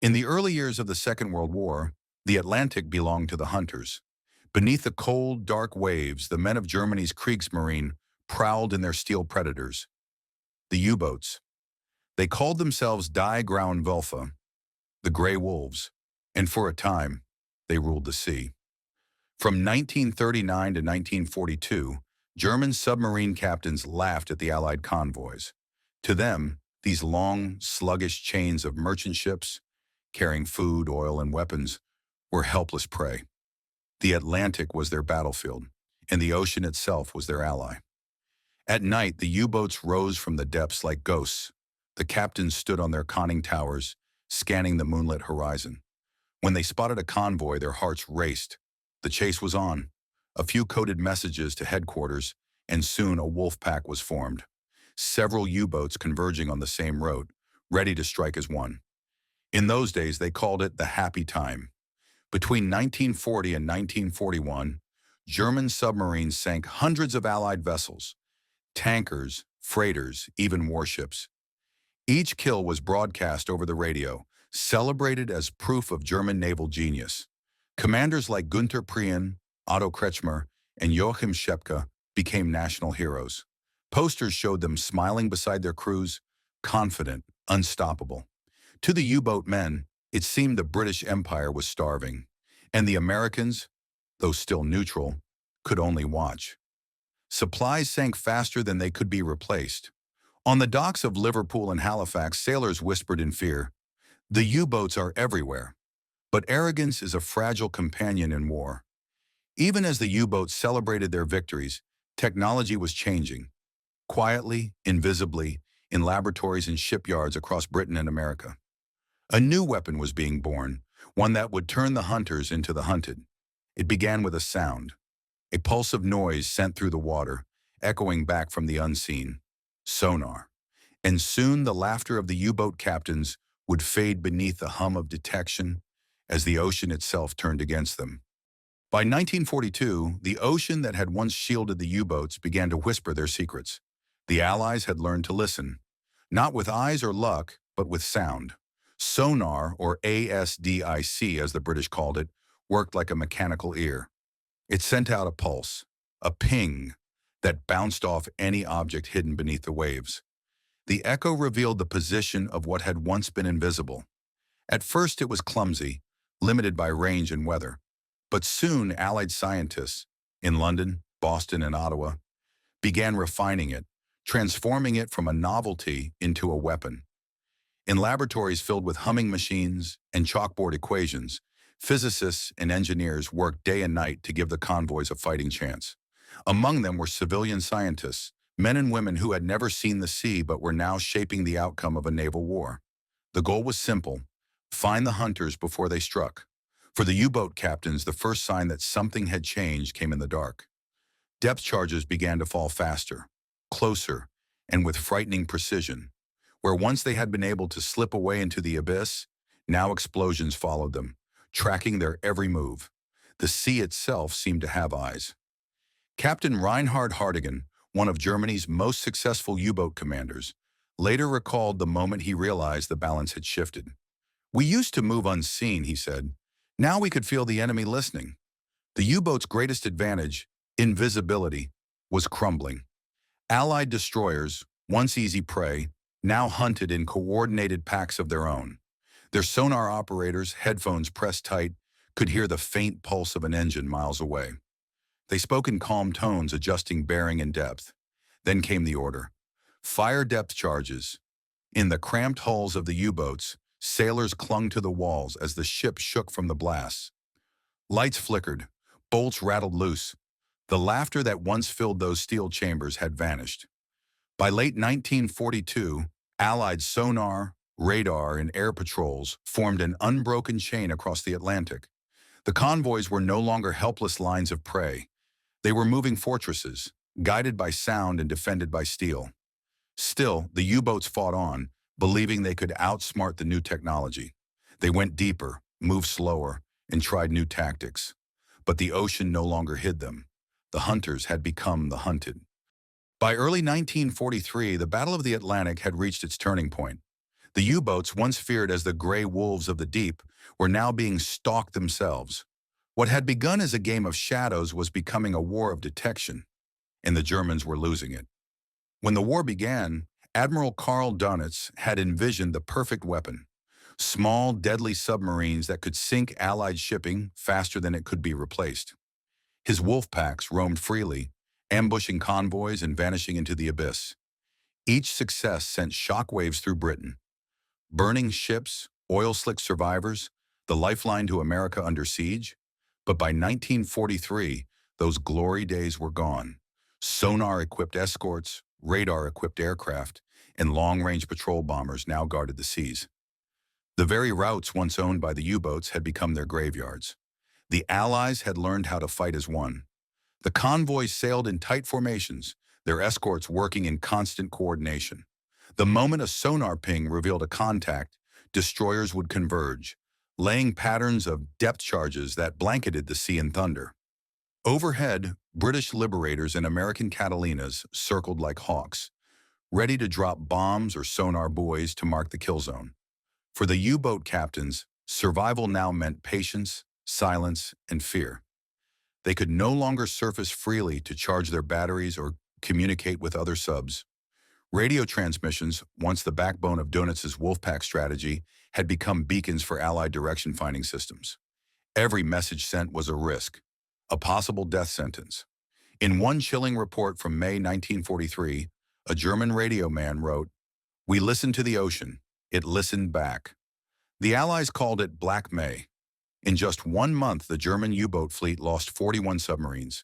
In the early years of the Second World War, the Atlantic belonged to the hunters. Beneath the cold, dark waves, the men of Germany's Kriegsmarine prowled in their steel predators, the U-boats. They called themselves Die Grauen Wölfe, the Gray Wolves, and for a time, they ruled the sea. From 1939 to 1942, German submarine captains laughed at the Allied convoys. To them, these long, sluggish chains of merchant ships, carrying food, oil, and weapons, were helpless prey. The Atlantic was their battlefield, and the ocean itself was their ally. At night, the U-boats rose from the depths like ghosts. The captains stood on their conning towers, scanning the moonlit horizon. When they spotted a convoy, their hearts raced. The chase was on. A few coded messages to headquarters, and soon a wolf pack was formed. Several U-boats converging on the same road, ready to strike as one. In those days, they called it the happy time. Between 1940 and 1941, German submarines sank hundreds of Allied vessels, tankers, freighters, even warships. Each kill was broadcast over the radio, celebrated as proof of German naval genius. Commanders like Günther Prien, Otto Kretschmer, and Joachim Schepke became national heroes. Posters showed them smiling beside their crews, confident, unstoppable. To the U-boat men, it seemed the British Empire was starving, and the Americans, though still neutral, could only watch. Supplies sank faster than they could be replaced. On the docks of Liverpool and Halifax, sailors whispered in fear, "The U-boats are everywhere." But arrogance is a fragile companion in war. Even as the U-boats celebrated their victories, technology was changing. Quietly, invisibly, in laboratories and shipyards across Britain and America. A new weapon was being born, one that would turn the hunters into the hunted. It began with a sound, a pulse of noise sent through the water, echoing back from the unseen. Sonar. And soon the laughter of the U-boat captains would fade beneath the hum of detection as the ocean itself turned against them. By 1942, the ocean that had once shielded the U-boats began to whisper their secrets. The Allies had learned to listen, not with eyes or luck, but with sound. Sonar, or ASDIC as the British called it, worked like a mechanical ear. It sent out a pulse, a ping, that bounced off any object hidden beneath the waves. The echo revealed the position of what had once been invisible. At first it was clumsy, limited by range and weather. But soon Allied scientists, in London, Boston, and Ottawa, began refining it, transforming it from a novelty into a weapon. In laboratories filled with humming machines and chalkboard equations, physicists and engineers worked day and night to give the convoys a fighting chance. Among them were civilian scientists, men and women who had never seen the sea but were now shaping the outcome of a naval war. The goal was simple: find the hunters before they struck. For the U-boat captains, the first sign that something had changed came in the dark. Depth charges began to fall faster, closer, and with frightening precision. Where once they had been able to slip away into the abyss, now explosions followed them, tracking their every move. The sea itself seemed to have eyes. Captain Reinhard Hartigan, one of Germany's most successful U-boat commanders, later recalled the moment he realized the balance had shifted. "We used to move unseen," he said. "Now we could feel the enemy listening." The U-boat's greatest advantage, invisibility, was crumbling. Allied destroyers, once easy prey, now hunted in coordinated packs of their own. Their sonar operators, headphones pressed tight, could hear the faint pulse of an engine miles away. They spoke in calm tones, adjusting bearing and depth. Then came the order: fire depth charges. In the cramped hulls of the U-boats, sailors clung to the walls as the ship shook from the blasts. Lights flickered, bolts rattled loose. The laughter that once filled those steel chambers had vanished. By late 1942, Allied sonar, radar, and air patrols formed an unbroken chain across the Atlantic. The convoys were no longer helpless lines of prey. They were moving fortresses, guided by sound and defended by steel. Still, the U-boats fought on, believing they could outsmart the new technology. They went deeper, moved slower, and tried new tactics. But the ocean no longer hid them. The hunters had become the hunted. By early 1943, the Battle of the Atlantic had reached its turning point. The U-boats, once feared as the gray wolves of the deep, were now being stalked themselves. What had begun as a game of shadows was becoming a war of detection, and the Germans were losing it. When the war began, Admiral Karl Donitz had envisioned the perfect weapon: small, deadly submarines that could sink Allied shipping faster than it could be replaced. His wolf packs roamed freely, ambushing convoys and vanishing into the abyss. Each success sent shockwaves through Britain. Burning ships, oil-slick survivors, the lifeline to America under siege. But by 1943, those glory days were gone. Sonar-equipped escorts, radar-equipped aircraft, and long-range patrol bombers now guarded the seas. The very routes once owned by the U-boats had become their graveyards. The Allies had learned how to fight as one. The convoys sailed in tight formations, their escorts working in constant coordination. The moment a sonar ping revealed a contact, destroyers would converge, laying patterns of depth charges that blanketed the sea in thunder. Overhead, British Liberators and American Catalinas circled like hawks, ready to drop bombs or sonar buoys to mark the kill zone. For the U-boat captains, survival now meant patience, silence, and fear. They could no longer surface freely to charge their batteries or communicate with other subs. Radio transmissions, once the backbone of Donitz's Wolfpack strategy, had become beacons for Allied direction-finding systems. Every message sent was a risk, a possible death sentence. In one chilling report from May 1943, a German radio man wrote, "We listened to the ocean. It listened back." The Allies called it Black May. In just 1 month, the German U-boat fleet lost 41 submarines,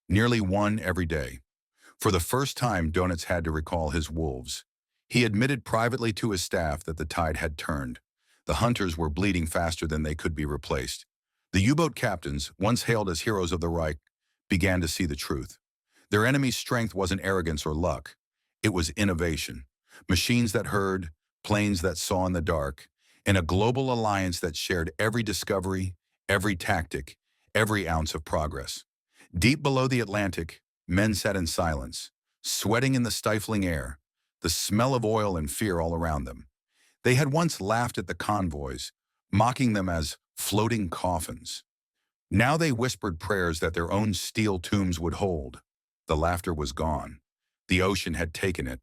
nearly one every day. For the first time, Donitz had to recall his wolves. He admitted privately to his staff that the tide had turned. The hunters were bleeding faster than they could be replaced. The U-boat captains, once hailed as heroes of the Reich, began to see the truth. Their enemy's strength wasn't arrogance or luck. It was innovation. Machines that heard, planes that saw in the dark, and a global alliance that shared every discovery, every tactic, every ounce of progress. Deep below the Atlantic, men sat in silence, sweating in the stifling air, the smell of oil and fear all around them. They had once laughed at the convoys, mocking them as floating coffins. Now they whispered prayers that their own steel tombs would hold. The laughter was gone. The ocean had taken it.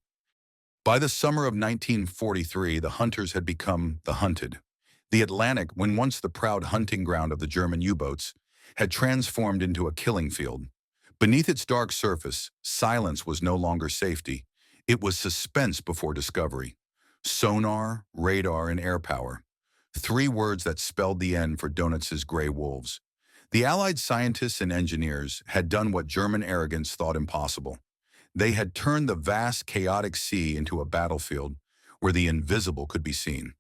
By the summer of 1943, the hunters had become the hunted. The Atlantic, when once the proud hunting ground of the German U-boats, had transformed into a killing field. Beneath its dark surface, silence was no longer safety. It was suspense before discovery. Sonar, radar, and air power. 3 words that spelled the end for Donitz's gray wolves. The Allied scientists and engineers had done what German arrogance thought impossible. They had turned the vast, chaotic sea into a battlefield where the invisible could be seen.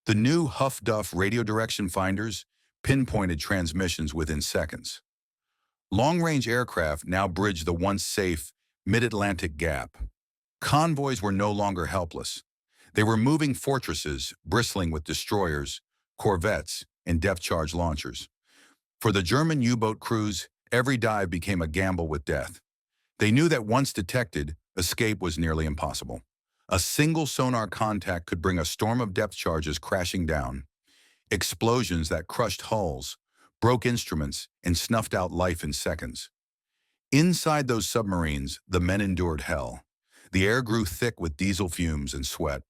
The new Huff Duff radio direction finders pinpointed transmissions within seconds. Long-range aircraft now bridged the once safe mid-Atlantic gap. Convoys were no longer helpless. They were moving fortresses bristling with destroyers, corvettes, and depth-charge launchers. For the German U-boat crews, every dive became a gamble with death. They knew that once detected, escape was nearly impossible. A single sonar contact could bring a storm of depth charges crashing down. Explosions that crushed hulls, broke instruments, and snuffed out life in seconds. Inside those submarines, the men endured hell. The air grew thick with diesel fumes and sweat.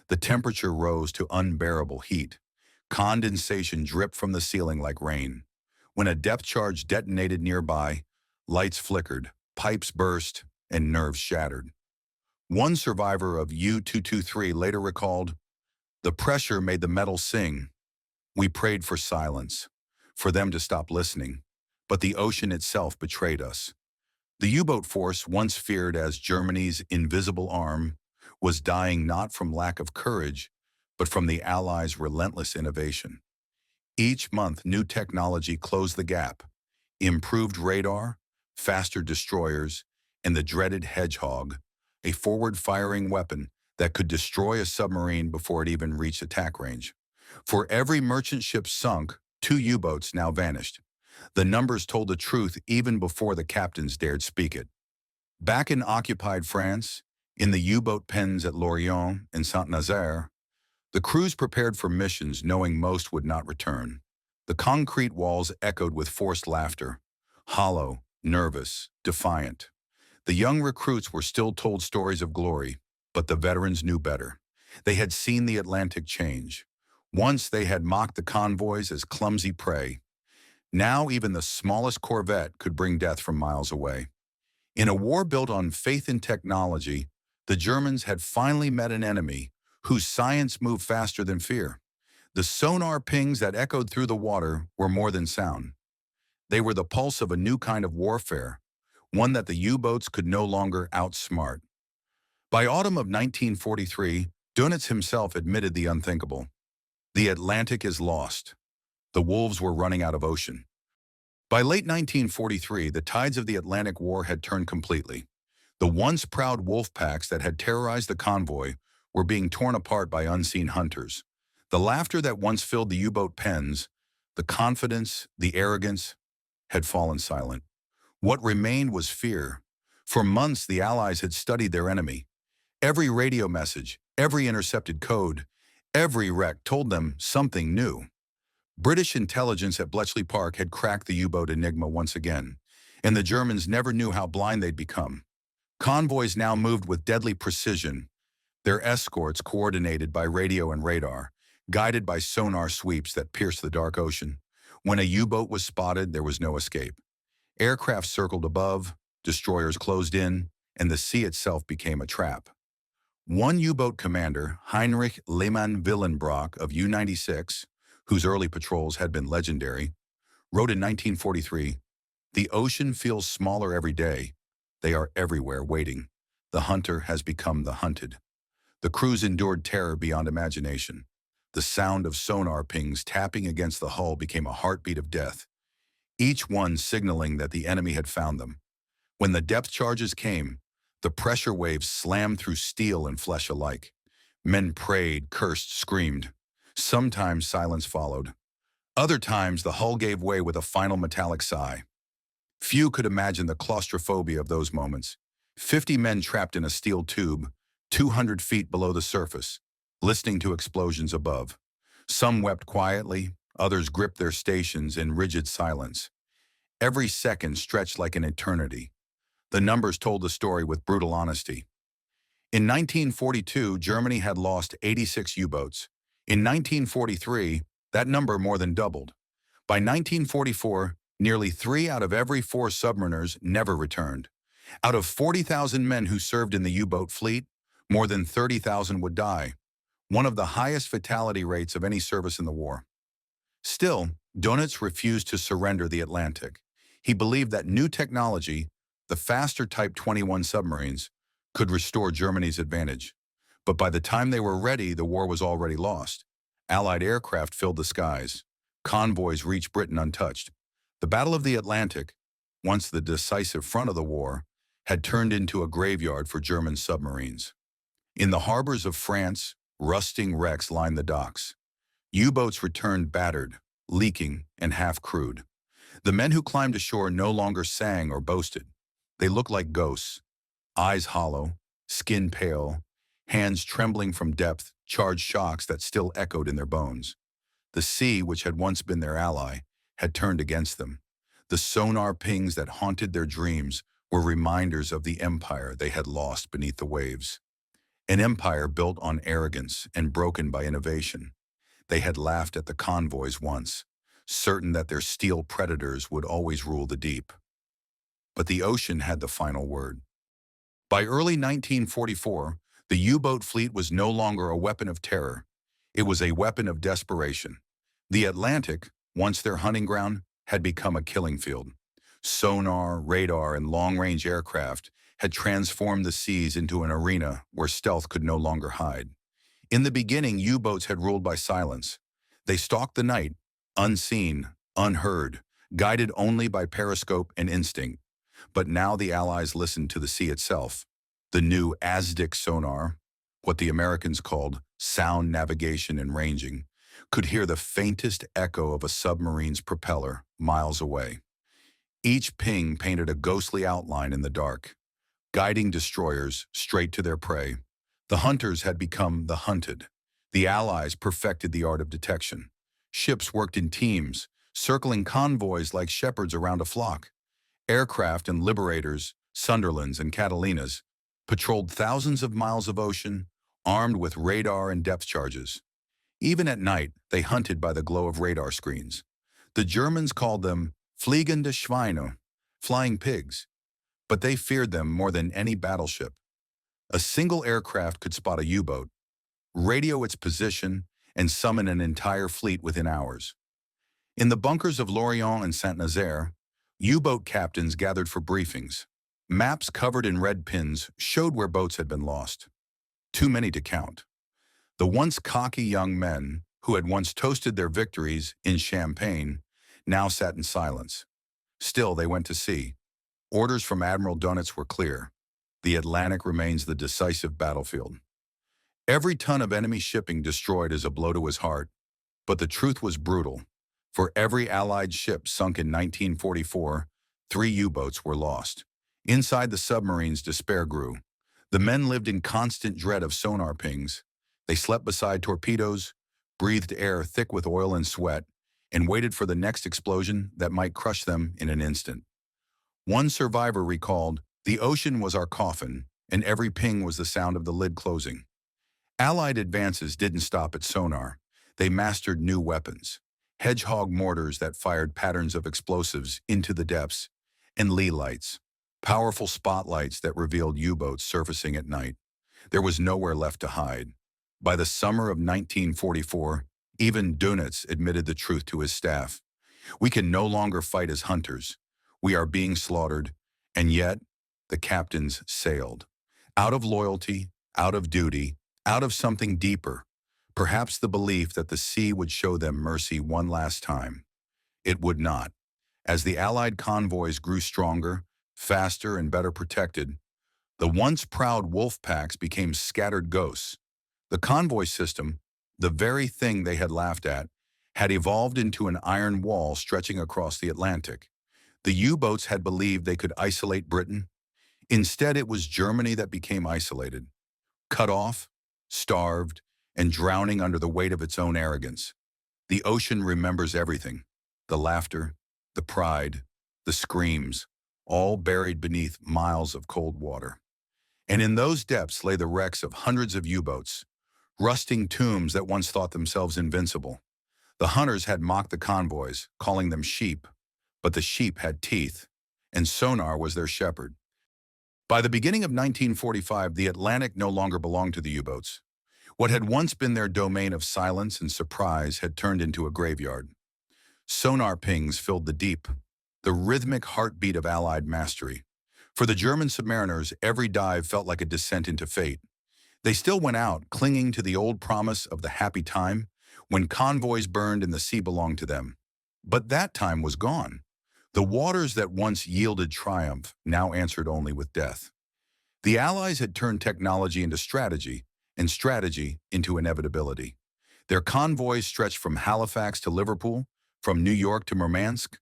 The temperature rose to unbearable heat. Condensation dripped from the ceiling like rain. When a depth charge detonated nearby, lights flickered, pipes burst, and nerves shattered. One survivor of U-223 later recalled, "The pressure made the metal sing. We prayed for silence, for them to stop listening, but the ocean itself betrayed us." The U-boat force, once feared as Germany's invisible arm, was dying not from lack of courage, but from the Allies' relentless innovation. Each month, new technology closed the gap: improved radar, faster destroyers, and the dreaded Hedgehog, a forward-firing weapon that could destroy a submarine before it even reached attack range. For every merchant ship sunk, 2 U-boats now vanished. The numbers told the truth even before the captains dared speak it. Back in occupied France, in the U-boat pens at Lorient and Saint-Nazaire, The crews prepared for missions knowing most would not return. The concrete walls echoed with forced laughter, hollow, nervous, defiant. The young recruits were still told stories of glory, but the veterans knew better. They had seen the Atlantic change. Once they had mocked the convoys as clumsy prey. Now even the smallest corvette could bring death from miles away. In a war built on faith in technology, the Germans had finally met an enemy whose science moved faster than fear. The sonar pings that echoed through the water were more than sound. They were the pulse of a new kind of warfare, one that the U-boats could no longer outsmart. By autumn of 1943, Dönitz himself admitted the unthinkable. The Atlantic is lost. The wolves were running out of ocean. By late 1943, the tides of the Atlantic War had turned completely. The once proud wolf packs that had terrorized the convoy were being torn apart by unseen hunters. The laughter that once filled the U-boat pens, the confidence, the arrogance, had fallen silent. What remained was fear. For months, the Allies had studied their enemy. Every radio message, every intercepted code, every wreck told them something new. British intelligence at Bletchley Park had cracked the U-boat enigma once again, and the Germans never knew how blind they'd become. Convoys now moved with deadly precision, their escorts coordinated by radio and radar, guided by sonar sweeps that pierced the dark ocean. When a U-boat was spotted, there was no escape. Aircraft circled above, destroyers closed in, and the sea itself became a trap. One U-boat commander, Heinrich Lehmann-Willenbrock of U-96, whose early patrols had been legendary, wrote in 1943, "The ocean feels smaller every day. They are everywhere waiting. The hunter has become the hunted." The crews endured terror beyond imagination. The sound of sonar pings tapping against the hull became a heartbeat of death, each one signaling that the enemy had found them. When the depth charges came, the pressure waves slammed through steel and flesh alike. Men prayed, cursed, screamed. Sometimes silence followed. Other times the hull gave way with a final metallic sigh. Few could imagine the claustrophobia of those moments. 50 men trapped in a steel tube, 200 feet below the surface, listening to explosions above. Some wept quietly, others gripped their stations in rigid silence. Every second stretched like an eternity. The numbers told the story with brutal honesty. In 1942, Germany had lost 86 U-boats. In 1943, that number more than doubled. By 1944, nearly 3 out of every 4 submariners never returned. Out of 40,000 men who served in the U-boat fleet, more than 30,000 would die, one of the highest fatality rates of any service in the war. Still, Dönitz refused to surrender the Atlantic. He believed that new technology, the faster Type 21 submarines, could restore Germany's advantage. But by the time they were ready, the war was already lost. Allied aircraft filled the skies. Convoys reached Britain untouched. The Battle of the Atlantic, once the decisive front of the war, had turned into a graveyard for German submarines. In the harbors of France, rusting wrecks lined the docks. U-boats returned battered, leaking, and half-crewed. The men who climbed ashore no longer sang or boasted. They looked like ghosts, eyes hollow, skin pale, hands trembling from depth, charged shocks that still echoed in their bones. The sea, which had once been their ally, had turned against them. The sonar pings that haunted their dreams were reminders of the empire they had lost beneath the waves. An empire built on arrogance and broken by innovation. They had laughed at the convoys once, certain that their steel predators would always rule the deep. But the ocean had the final word. By early 1944, the U-boat fleet was no longer a weapon of terror. It was a weapon of desperation. The Atlantic, once their hunting ground, had become a killing field. Sonar, radar, and long-range aircraft had transformed the seas into an arena where stealth could no longer hide. In the beginning, U-boats had ruled by silence. They stalked the night, unseen, unheard, guided only by periscope and instinct. But now the Allies listened to the sea itself. The new ASDIC sonar, what the Americans called sound navigation and ranging, could hear the faintest echo of a submarine's propeller miles away. Each ping painted a ghostly outline in the dark, guiding destroyers straight to their prey. The hunters had become the hunted. The Allies perfected the art of detection. Ships worked in teams, circling convoys like shepherds around a flock. Aircraft and liberators, Sunderlands and Catalinas, patrolled thousands of miles of ocean, armed with radar and depth charges. Even at night, they hunted by the glow of radar screens. The Germans called them Fliegende Schweine, flying pigs, but they feared them more than any battleship. A single aircraft could spot a U-boat, radio its position, and summon an entire fleet within hours. In the bunkers of Lorient and Saint-Nazaire, U-boat captains gathered for briefings. Maps covered in red pins showed where boats had been lost. Too many to count. The once cocky young men, who had once toasted their victories in champagne, now sat in silence. Still, they went to sea. Orders from Admiral Dönitz were clear. The Atlantic remains the decisive battlefield. Every ton of enemy shipping destroyed is a blow to his heart. But the truth was brutal. For every Allied ship sunk in 1944, 3 U-boats were lost. Inside the submarines, despair grew. The men lived in constant dread of sonar pings. They slept beside torpedoes, breathed air thick with oil and sweat, and waited for the next explosion that might crush them in an instant. One survivor recalled, "The ocean was our coffin, and every ping was the sound of the lid closing." Allied advances didn't stop at sonar. They mastered new weapons. Hedgehog mortars that fired patterns of explosives into the depths, and Lee lights, powerful spotlights that revealed U-boats surfacing at night. There was nowhere left to hide. By the summer of 1944, even Dönitz admitted the truth to his staff. "We can no longer fight as hunters. We are being slaughtered," and yet the captains sailed. Out of loyalty, out of duty, out of something deeper, perhaps the belief that the sea would show them mercy one last time. It would not. As the Allied convoys grew stronger, faster, and better protected, the once proud wolf packs became scattered ghosts. The convoy system, the very thing they had laughed at, had evolved into an iron wall stretching across the Atlantic. The U-boats had believed they could isolate Britain. Instead, it was Germany that became isolated, cut off, starved, and drowning under the weight of its own arrogance. The ocean remembers everything: the laughter, the pride, the screams, all buried beneath miles of cold water. And in those depths lay the wrecks of hundreds of U-boats, rusting tombs that once thought themselves invincible. The hunters had mocked the convoys, calling them sheep, but the sheep had teeth, and sonar was their shepherd. By the beginning of 1945, the Atlantic no longer belonged to the U-boats. What had once been their domain of silence and surprise had turned into a graveyard. Sonar pings filled the deep, the rhythmic heartbeat of Allied mastery. For the German submariners, every dive felt like a descent into fate. They still went out, clinging to the old promise of the happy time when convoys burned and the sea belonged to them. But that time was gone. The waters that once yielded triumph now answered only with death. The Allies had turned technology into strategy, and strategy into inevitability. Their convoys stretched from Halifax to Liverpool, from New York to Murmansk,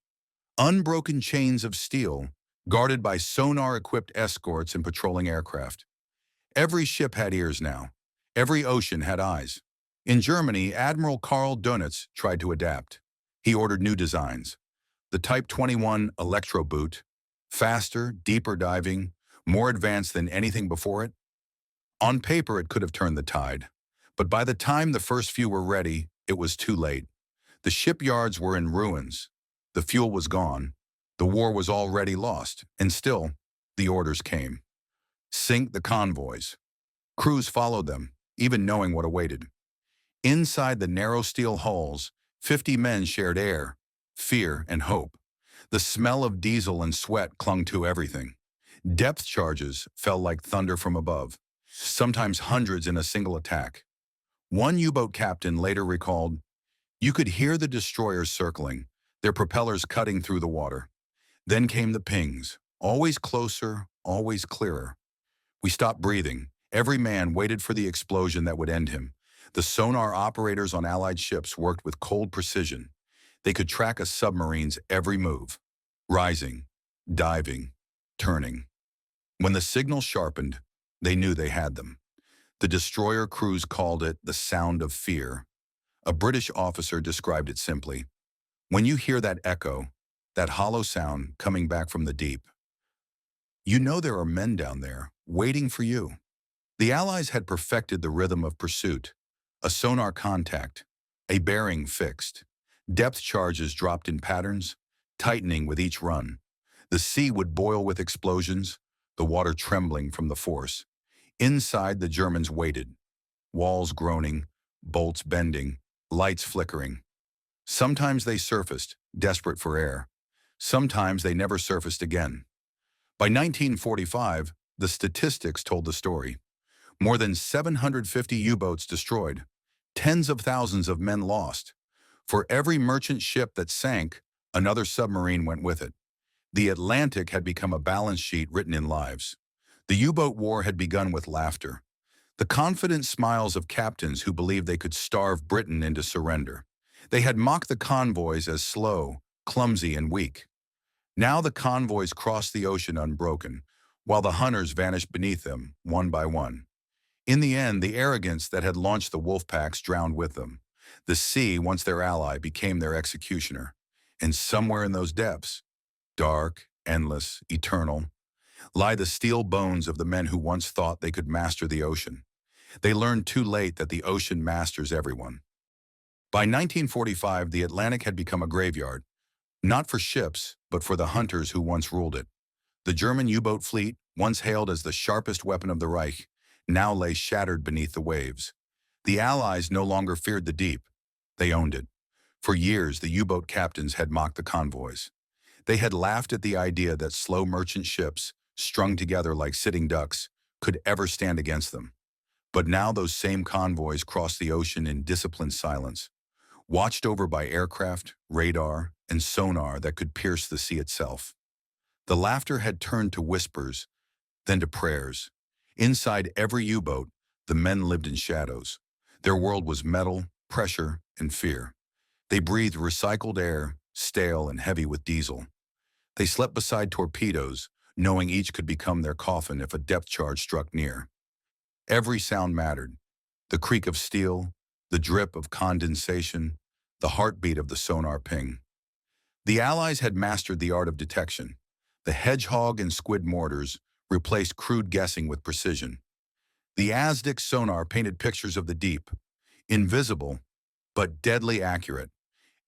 unbroken chains of steel, guarded by sonar-equipped escorts and patrolling aircraft. Every ship had ears now. Every ocean had eyes. In Germany, Admiral Karl Dönitz tried to adapt. He ordered new designs. The Type 21 Electro Boot, faster, deeper diving, more advanced than anything before it. On paper, it could have turned the tide. But by the time the first few were ready, it was too late. The shipyards were in ruins. The fuel was gone. The war was already lost. And still, the orders came. Sink the convoys. Crews followed them, even knowing what awaited. Inside the narrow steel hulls, 50 men shared air, fear, and hope. The smell of diesel and sweat clung to everything. Depth charges fell like thunder from above, sometimes hundreds in a single attack. One U-boat captain later recalled, "You could hear the destroyers circling, their propellers cutting through the water. Then came the pings, always closer, always clearer. We stopped breathing. Every man waited for the explosion that would end him. The sonar operators on Allied ships worked with cold precision. They could track a submarine's every move, rising, diving, turning. When the signal sharpened, they knew they had them. The destroyer crews called it the sound of fear. A British officer described it simply. When you hear that echo, that hollow sound coming back from the deep, you know there are men down there, waiting for you. The Allies had perfected the rhythm of pursuit, a sonar contact, a bearing fixed, depth charges dropped in patterns, tightening with each run. The sea would boil with explosions, the water trembling from the force. Inside, the Germans waited, walls groaning, bolts bending, lights flickering. Sometimes they surfaced, desperate for air. Sometimes they never surfaced again. By 1945, the statistics told the story. More than 750 U-boats destroyed, tens of thousands of men lost. For every merchant ship that sank, another submarine went with it. The Atlantic had become a balance sheet written in lives. The U-boat war had begun with laughter, the confident smiles of captains who believed they could starve Britain into surrender. They had mocked the convoys as slow, clumsy, and weak. Now the convoys crossed the ocean unbroken, while the hunters vanished beneath them, one by one. In the end, the arrogance that had launched the wolf packs drowned with them. The sea, once their ally, became their executioner. And somewhere in those depths, dark, endless, eternal, lie the steel bones of the men who once thought they could master the ocean. They learned too late that the ocean masters everyone. By 1945, the Atlantic had become a graveyard, not for ships, but for the hunters who once ruled it. The German U-boat fleet, once hailed as the sharpest weapon of the Reich, now lay shattered beneath the waves. The Allies no longer feared the deep. They owned it. For years, the U-boat captains had mocked the convoys. They had laughed at the idea that slow merchant ships, strung together like sitting ducks, could ever stand against them. But now those same convoys crossed the ocean in disciplined silence, watched over by aircraft, radar, and sonar that could pierce the sea itself. The laughter had turned to whispers, then to prayers. Inside every U-boat, the men lived in shadows. Their world was metal, pressure, and fear. They breathed recycled air, stale and heavy with diesel. They slept beside torpedoes, knowing each could become their coffin if a depth charge struck near. Every sound mattered. The creak of steel, the drip of condensation, the heartbeat of the sonar ping. The Allies had mastered the art of detection. The hedgehog and squid mortars replaced crude guessing with precision. The Aztec sonar painted pictures of the deep, invisible, but deadly accurate.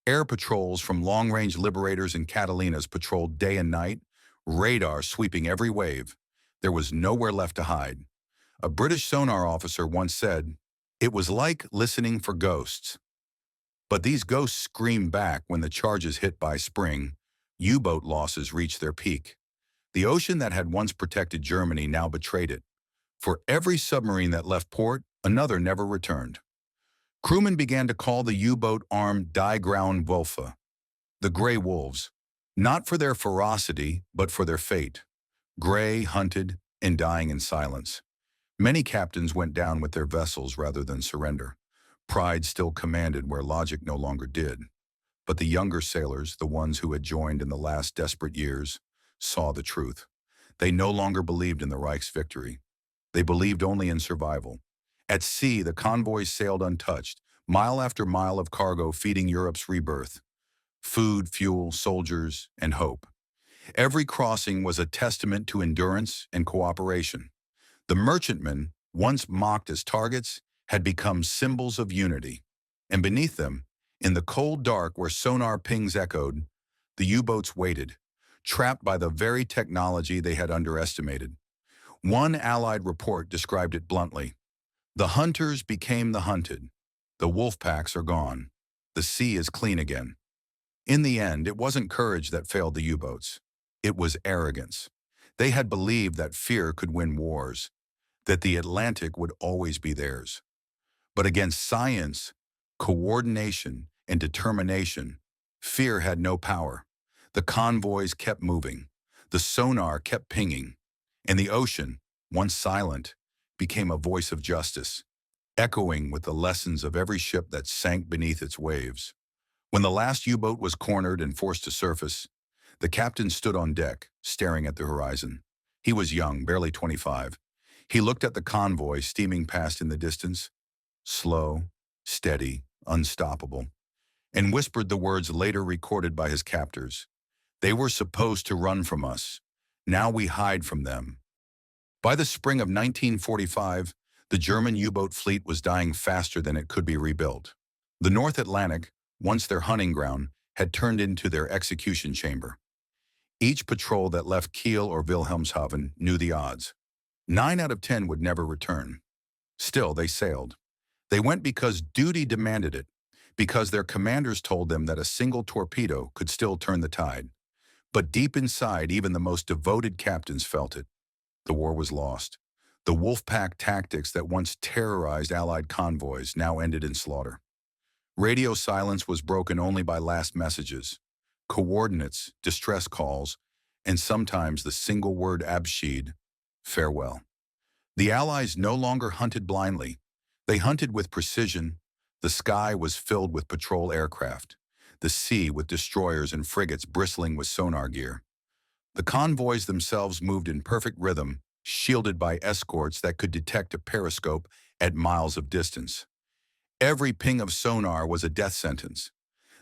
Air patrols from long-range Liberators and Catalinas patrolled day and night, radar sweeping every wave. There was nowhere left to hide. A British sonar officer once said, "It was like listening for ghosts." But these ghosts screamed back when the charges hit by spring. U-boat losses reached their peak. The ocean that had once protected Germany now betrayed it. For every submarine that left port, another never returned. Crewmen began to call the U-boat armed Die Grauen Wölfe, the Gray Wolves, not for their ferocity, but for their fate. Gray, hunted, and dying in silence. Many captains went down with their vessels rather than surrender. Pride still commanded where logic no longer did. But the younger sailors, the ones who had joined in the last desperate years, saw the truth. They no longer believed in the Reich's victory. They believed only in survival. At sea, the convoys sailed untouched, mile after mile of cargo feeding Europe's rebirth. Food, fuel, soldiers, and hope. Every crossing was a testament to endurance and cooperation. The merchantmen, once mocked as targets, had become symbols of unity. And beneath them, in the cold dark where sonar pings echoed, the U-boats waited, trapped by the very technology they had underestimated. One Allied report described it bluntly. The hunters became the hunted. The wolf packs are gone. The sea is clean again. In the end, it wasn't courage that failed the U-boats. It was arrogance. They had believed that fear could win wars, that the Atlantic would always be theirs. But against science, coordination, and determination, fear had no power. The convoys kept moving. The sonar kept pinging. And the ocean, once silent, became a voice of justice, echoing with the lessons of every ship that sank beneath its waves. When the last U-boat was cornered and forced to surface, the captain stood on deck, staring at the horizon. He was young, barely 25. He looked at the convoy steaming past in the distance, slow, steady, unstoppable, and whispered the words later recorded by his captors. They were supposed to run from us. Now we hide from them. By the spring of 1945, the German U-boat fleet was dying faster than it could be rebuilt. The North Atlantic, once their hunting ground, had turned into their execution chamber. Each patrol that left Kiel or Wilhelmshaven knew the odds. 9 out of 10 would never return. Still, they sailed. They went because duty demanded it, because their commanders told them that a single torpedo could still turn the tide. But deep inside, even the most devoted captains felt it. The war was lost. The wolf-pack tactics that once terrorized Allied convoys now ended in slaughter. Radio silence was broken only by last messages, coordinates, distress calls, and sometimes the single word Abschied, farewell. The Allies no longer hunted blindly. They hunted with precision. The sky was filled with patrol aircraft, the sea with destroyers and frigates bristling with sonar gear. The convoys themselves moved in perfect rhythm, shielded by escorts that could detect a periscope at miles of distance. Every ping of sonar was a death sentence.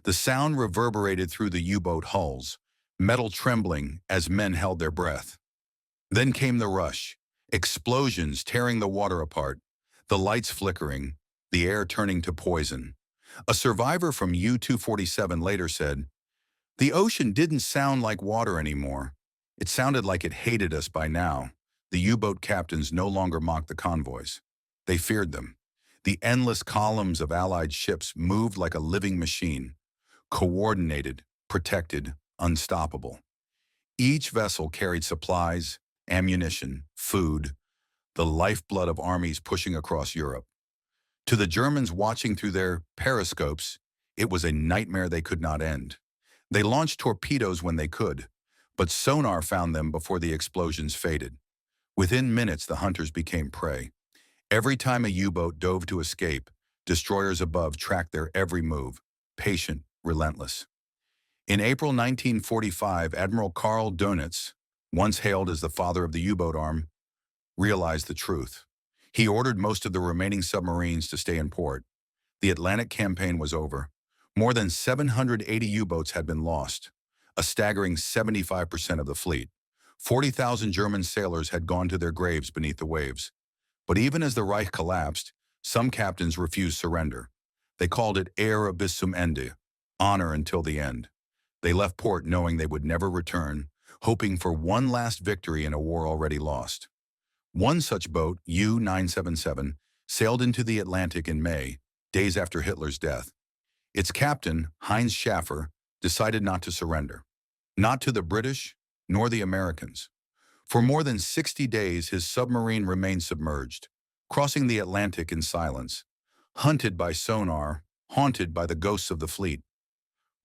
The sound reverberated through the U-boat hulls, metal trembling as men held their breath. Then came the rush, explosions tearing the water apart, the lights flickering, the air turning to poison. A survivor from U-247 later said, "The ocean didn't sound like water anymore. It sounded like it hated us by now." The U-boat captains no longer mocked the convoys. They feared them. The endless columns of Allied ships moved like a living machine, coordinated, protected, unstoppable. Each vessel carried supplies, ammunition, food, the lifeblood of armies pushing across Europe. To the Germans watching through their periscopes, it was a nightmare they could not end. They launched torpedoes when they could, but sonar found them before the explosions faded. Within minutes, the hunters became prey. Every time a U-boat dove to escape, destroyers above tracked their every move, patient, relentless. In April 1945, Admiral Karl Dönitz, once hailed as the father of the U-boat arm, realized the truth. He ordered most of the remaining submarines to stay in port. The Atlantic campaign was over. More than 780 U-boats had been lost, a staggering 75% of the fleet. 40,000 German sailors had gone to their graves beneath the waves. But even as the Reich collapsed, some captains refused surrender. They called it Ehre bis zum Ende, honor until the end. They left port knowing they would never return, hoping for one last victory in a war already lost. One such boat, U-977, sailed into the Atlantic in May, days after Hitler's death. Its captain, Heinz Schäfer, decided not to surrender. Not to the British, nor the Americans. For more than 60 days, his submarine remained submerged, crossing the Atlantic in silence, hunted by sonar, haunted by the ghosts of the fleet.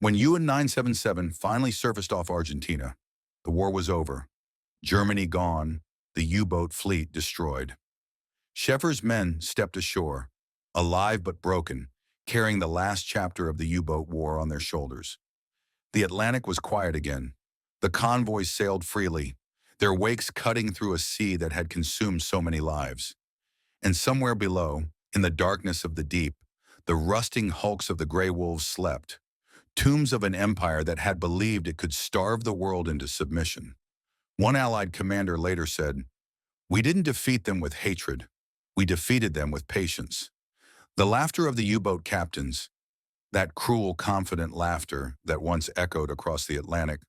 When U-977 finally surfaced off Argentina, the war was over. Germany gone, the U-boat fleet destroyed. Schäfer's men stepped ashore, alive but broken, carrying the last chapter of the U-boat war on their shoulders. The Atlantic was quiet again. The convoys sailed freely, their wakes cutting through a sea that had consumed so many lives. And somewhere below, in the darkness of the deep, the rusting hulks of the gray wolves slept, tombs of an empire that had believed it could starve the world into submission. One Allied commander later said, "We didn't defeat them with hatred. We defeated them with patience." The laughter of the U-boat captains, that cruel, confident laughter that once echoed across the Atlantic,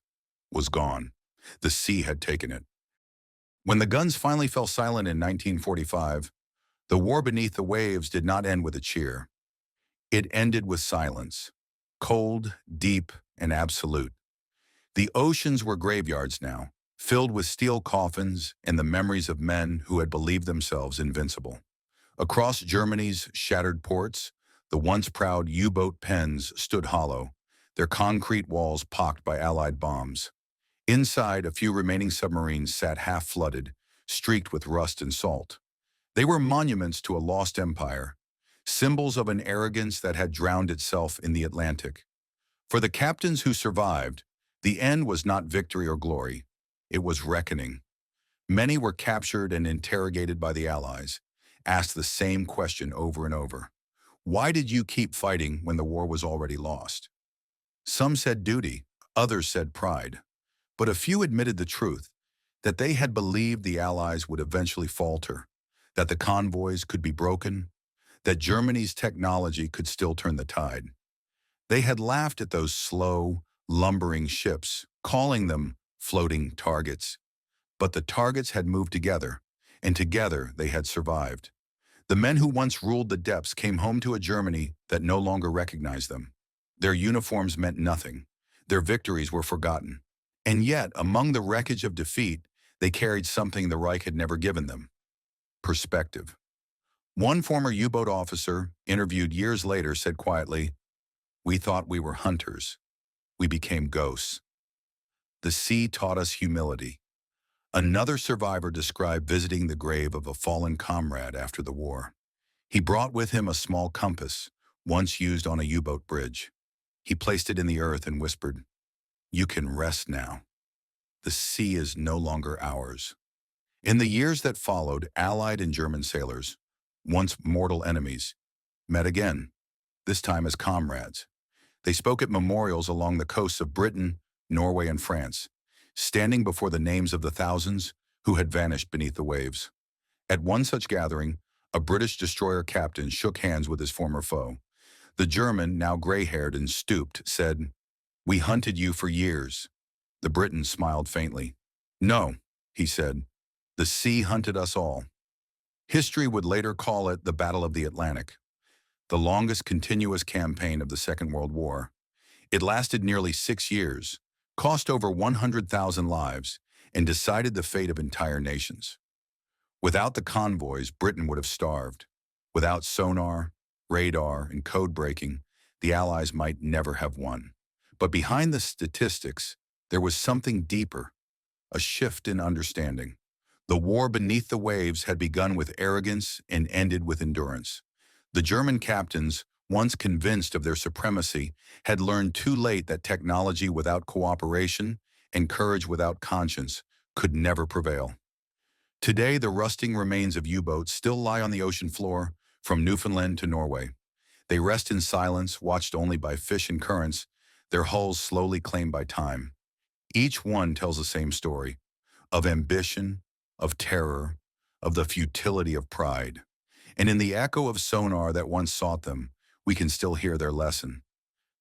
was gone. The sea had taken it. When the guns finally fell silent in 1945, the war beneath the waves did not end with a cheer. It ended with silence, cold, deep, and absolute. The oceans were graveyards now, filled with steel coffins and the memories of men who had believed themselves invincible. Across Germany's shattered ports, the once proud U-boat pens stood hollow, their concrete walls pocked by Allied bombs. Inside, a few remaining submarines sat half-flooded, streaked with rust and salt. They were monuments to a lost empire, symbols of an arrogance that had drowned itself in the Atlantic. For the captains who survived, the end was not victory or glory. It was reckoning. Many were captured and interrogated by the Allies, asked the same question over and over. Why did you keep fighting when the war was already lost? Some said duty, others said pride, but a few admitted the truth, that they had believed the Allies would eventually falter, that the convoys could be broken, that Germany's technology could still turn the tide. They had laughed at those slow, lumbering ships, calling them floating targets. But the targets had moved together, and together they had survived. The men who once ruled the depths came home to a Germany that no longer recognized them. Their uniforms meant nothing. Their victories were forgotten. And yet, among the wreckage of defeat, they carried something the Reich had never given them: perspective. One former U-boat officer, interviewed years later, said quietly, "We thought we were hunters. We became ghosts." The sea taught us humility. Another survivor described visiting the grave of a fallen comrade after the war. He brought with him a small compass, once used on a U-boat bridge. He placed it in the earth and whispered, "You can rest now. The sea is no longer ours." In the years that followed, Allied and German sailors, once mortal enemies, met again, this time as comrades. They spoke at memorials along the coasts of Britain, Norway, and France, standing before the names of the thousands who had vanished beneath the waves. At one such gathering, a British destroyer captain shook hands with his former foe. The German, now gray-haired and stooped, said, "We hunted you for years." The Briton smiled faintly. "No," he said, "the sea hunted us all." History would later call it the Battle of the Atlantic, the longest continuous campaign of the Second World War. It lasted nearly 6 years, cost over 100,000 lives, and decided the fate of entire nations. Without the convoys, Britain would have starved. Without sonar, radar, and code breaking, the Allies might never have won. But behind the statistics, there was something deeper, a shift in understanding. The war beneath the waves had begun with arrogance and ended with endurance. The German captains, once convinced of their supremacy, had learned too late that technology without cooperation and courage without conscience could never prevail. Today, the rusting remains of U-boats still lie on the ocean floor, from Newfoundland to Norway. They rest in silence, watched only by fish and currents, their hulls slowly claimed by time. Each one tells the same story, of ambition, of terror, of the futility of pride. And in the echo of sonar that once sought them, we can still hear their lesson,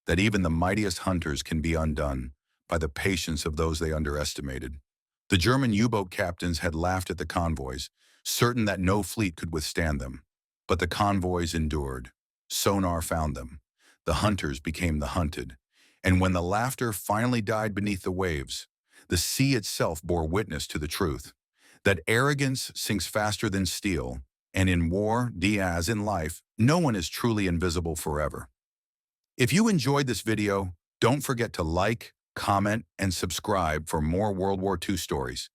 that even the mightiest hunters can be undone by the patience of those they underestimated. The German U-boat captains had laughed at the convoys, certain that no fleet could withstand them. But the convoys endured. Sonar found them. The hunters became the hunted. And when the laughter finally died beneath the waves, the sea itself bore witness to the truth, that arrogance sinks faster than steel, and in war, as in life, no one is truly invisible forever. If you enjoyed this video, don't forget to like, comment, and subscribe for more World War II stories.